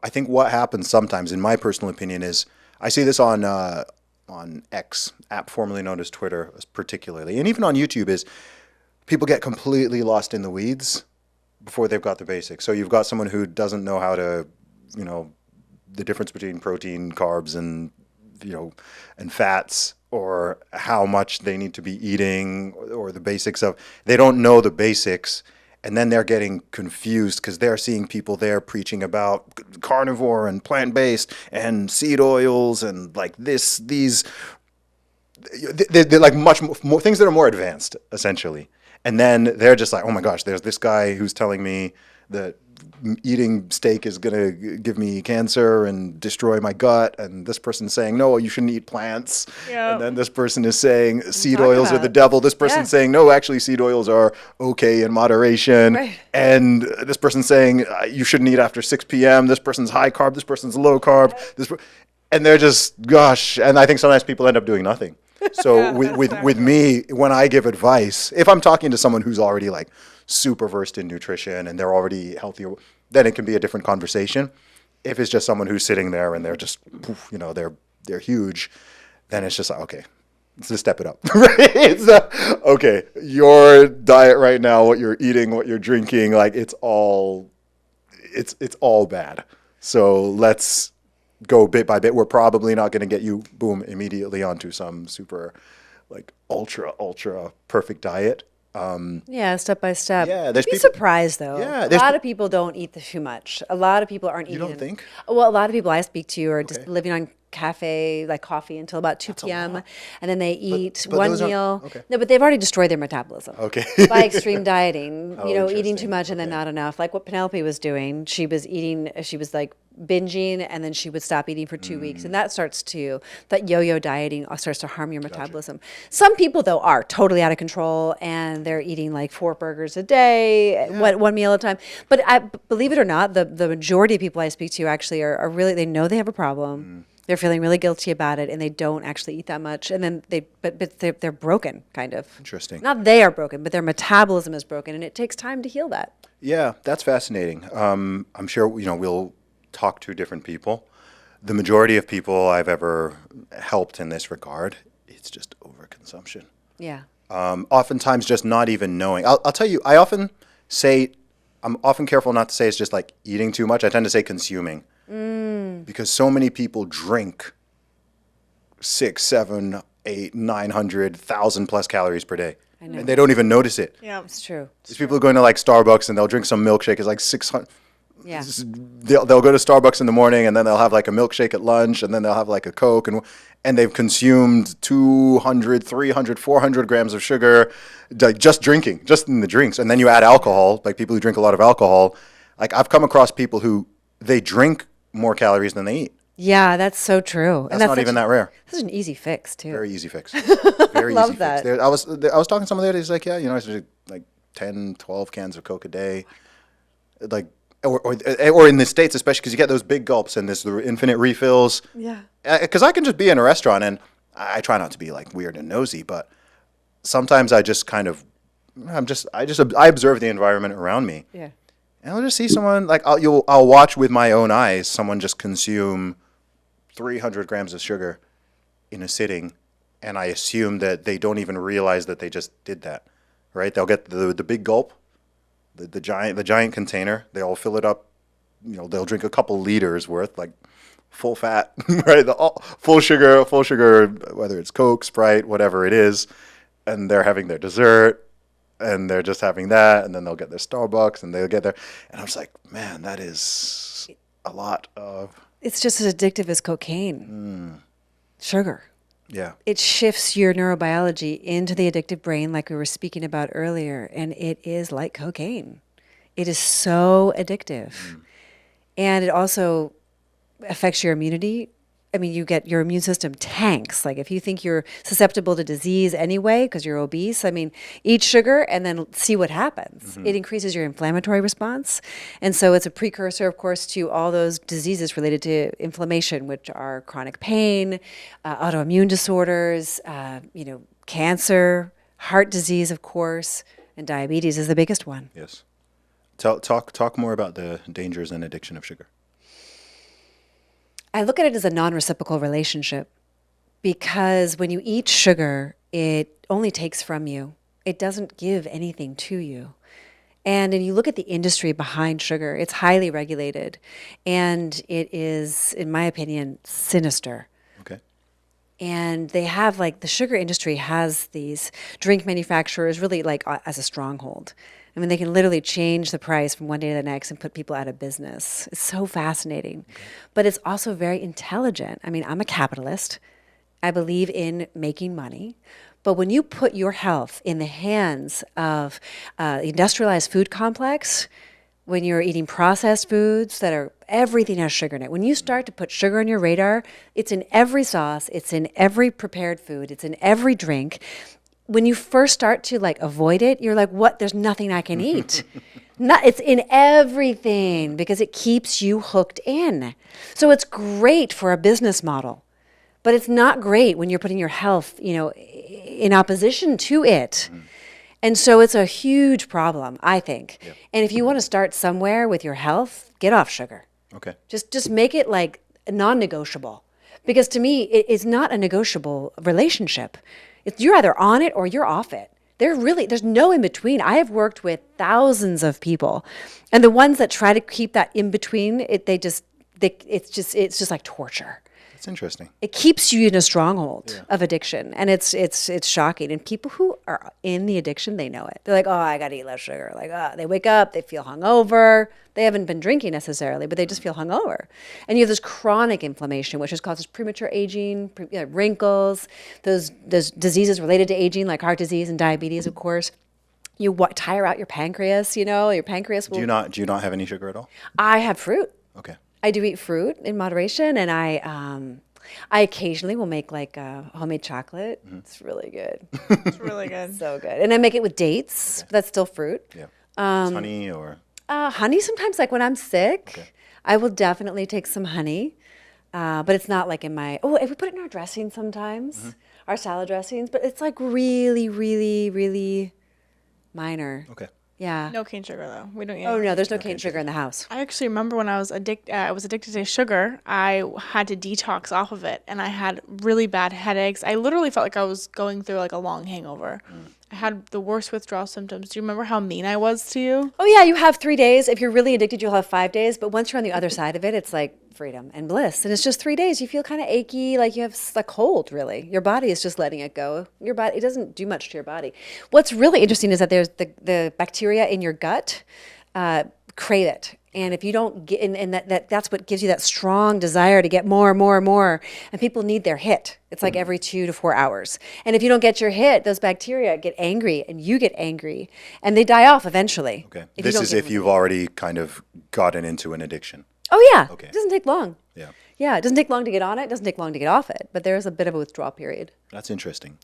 I think what happens sometimes, in my personal opinion, is I see this on X, app formerly known as Twitter, particularly, and even on YouTube, is people get completely lost in the weeds before they've got the basics. So you've got someone who doesn't know how to, you know, the difference between protein, carbs, and and fats, or how much they need to be eating, or the basics of. They don't know the basics. And then they're getting confused because they're seeing people there preaching about carnivore and plant-based and seed oils and like they're like much more things that are more advanced, essentially. And then they're just like, oh my gosh, there's this guy who's telling me that eating steak is going to give me cancer and destroy my gut. And this person's saying, no, you shouldn't eat plants. Yep. And then this person is saying seed oils are the devil. This person's saying, no, actually seed oils are okay in moderation. Right. And this person's saying you shouldn't eat after 6 p.m. This person's high carb. This person's low carb. And they're just, gosh. And I think sometimes people end up doing nothing. So with me, when I give advice, if I'm talking to someone who's already like super versed in nutrition and they're already healthier, then it can be a different conversation. If it's just someone who's sitting there and they're just, they're huge, then it's just like, okay, let's step it up. It's okay, your diet right now, what you're eating, what you're drinking, like it's all bad. So let's go bit by bit. We're probably not going to get you, boom, immediately onto some super, like ultra perfect diet. Step by step. Yeah, You'd be surprised though. Yeah, a lot of people don't eat too much. A lot of people aren't eating. You don't think? Well, a lot of people I speak to are just living on coffee until about 2 p.m. And then they eat one meal. Okay. No, but they've already destroyed their metabolism. Okay. By extreme dieting, eating too much and then Okay. not enough. Like what Penelope was doing. She was like binging and then she would stop eating for 2 weeks. And that yo-yo dieting starts to harm your metabolism. Some people though are totally out of control and they're eating like 4 burgers a day, one meal at a time. But believe it or not, the majority of people I speak to actually are really, they know they have a problem. They're feeling really guilty about it, and they don't actually eat that much. And then they're broken, kind of. Interesting. Not they are broken, but their metabolism is broken, and it takes time to heal that. Yeah, that's fascinating. I'm sure we'll talk to different people. The majority of people I've ever helped in this regard, it's just overconsumption. Yeah. Oftentimes, just not even knowing. I'll tell you. I'm often careful not to say it's just like eating too much. I tend to say consuming. Because so many people drink 6, 7, 8, 900, 1,000 plus calories per day. I know. And they don't even notice it. Yeah, it's true. These people are going to like Starbucks and they'll drink some milkshake. It's like 600. Yeah. They'll go to Starbucks in the morning and then they'll have like a milkshake at lunch and then they'll have like a Coke and they've consumed 200, 300, 400 grams of sugar, like just drinking, just in the drinks. And then you add alcohol, like people who drink a lot of alcohol. Like I've come across people who they drink more calories than they eat. Yeah, that's so true. That's not even that rare. This is an easy fix too. Very easy fix. Very Love easy that. fix. I was talking to someone the other day. He's like, yeah, I drink like 10, 12 cans of Coke a day, like or in the States especially because you get those big gulps and there's the infinite refills. Yeah. Because I can just be in a restaurant and I try not to be like weird and nosy, but sometimes I just kind of I observe the environment around me. Yeah. And I'll just see someone, like, I'll watch with my own eyes someone just consume 300 grams of sugar in a sitting, and I assume that they don't even realize that they just did that, right? They'll get the big gulp, the giant container. They all fill it up. They'll drink a couple liters worth, like full fat, right? Full sugar, whether it's Coke, Sprite, whatever it is, and they're having their dessert. And they're just having that, and then they'll get their Starbucks, and they'll get their... And I'm just like, man, that is a lot of... It's just as addictive as cocaine. Sugar. Yeah. It shifts your neurobiology into the addictive brain like we were speaking about earlier, and it is like cocaine. It is so addictive. And it also affects your immunity. I mean, you get your immune system tanks. Like if you think you're susceptible to disease anyway because you're obese, I mean, eat sugar and then see what happens. It increases your inflammatory response. And so it's a precursor, of course, to all those diseases related to inflammation, which are chronic pain, autoimmune disorders, cancer, heart disease, of course, and diabetes is the biggest one. Yes. Talk more about the dangers and addiction of sugar. I look at it as a non-reciprocal relationship because when you eat sugar, it only takes from you. It doesn't give anything to you. And when you look at the industry behind sugar, it's highly regulated. And it is, in my opinion, sinister. Okay. And they have the sugar industry has these drink manufacturers really as a stronghold. I mean, they can literally change the price from one day to the next and put people out of business. It's so fascinating. Okay. But it's also very intelligent. I mean, I'm a capitalist. I believe in making money. But when you put your health in the hands of the industrialized food complex, when you're eating processed foods that are, everything has sugar in it. When you start to put sugar on your radar, it's in every sauce, it's in every prepared food, it's in every drink. When you first start to avoid it, you're like, what? There's nothing I can eat. It's in everything because it keeps you hooked in. So it's great for a business model. But it's not great when you're putting your health, in opposition to it. Mm. And so it's a huge problem, I think. Yep. And if you want to start somewhere with your health, get off sugar. Okay. Just make it non-negotiable. Because to me, it's not a negotiable relationship. You're either on it or you're off it. There's no in between. I have worked with thousands of people, and the ones that try to keep that in between, it's just like torture. It's interesting. It keeps you in a stronghold of addiction, and it's shocking. And people who are in the addiction, they know it. They're like, oh, I got to eat less sugar. They wake up, they feel hungover. They haven't been drinking necessarily, but they just feel hungover. And you have this chronic inflammation, which causes premature aging, wrinkles, those diseases related to aging, like heart disease and diabetes, of course. You tire out your pancreas. Your pancreas will. Do you not have any sugar at all? I have fruit. Okay. I do eat fruit in moderation, and I occasionally will make homemade chocolate. Mm-hmm. It's really good. It's really good. So good. And I make it with dates. Okay. That's still fruit. Yeah. Honey or? Honey sometimes, when I'm sick, okay. I will definitely take some honey. But it's not in my, we put it in our dressing sometimes, mm-hmm. our salad dressings, but it's really, really, really minor. Okay. Yeah. No cane sugar though. We don't. Oh no, there's no cane sugar in the house. I actually remember when I was addicted to sugar. I had to detox off of it, and I had really bad headaches. I literally felt like I was going through a long hangover. Mm. I had the worst withdrawal symptoms. Do you remember how mean I was to you? Oh yeah, you have 3 days. If you're really addicted, you'll have 5 days. But once you're on the other side of it, it's freedom and bliss. And it's just 3 days. You feel kind of achy, you have a cold, really. Your body is just letting it go. Your body, it doesn't do much to your body. What's really interesting is that there's the bacteria in your gut crave it. And if you don't get, and that's what gives you that strong desire to get more and more and more. And people need their hit. It's every 2 to 4 hours. And if you don't get your hit, those bacteria get angry, and you get angry, and they die off eventually. Okay. This is if you've already kind of gotten into an addiction. Oh yeah. Okay. It doesn't take long. Yeah. Yeah, it doesn't take long to get on it. It doesn't take long to get off it. But there is a bit of a withdrawal period. That's interesting.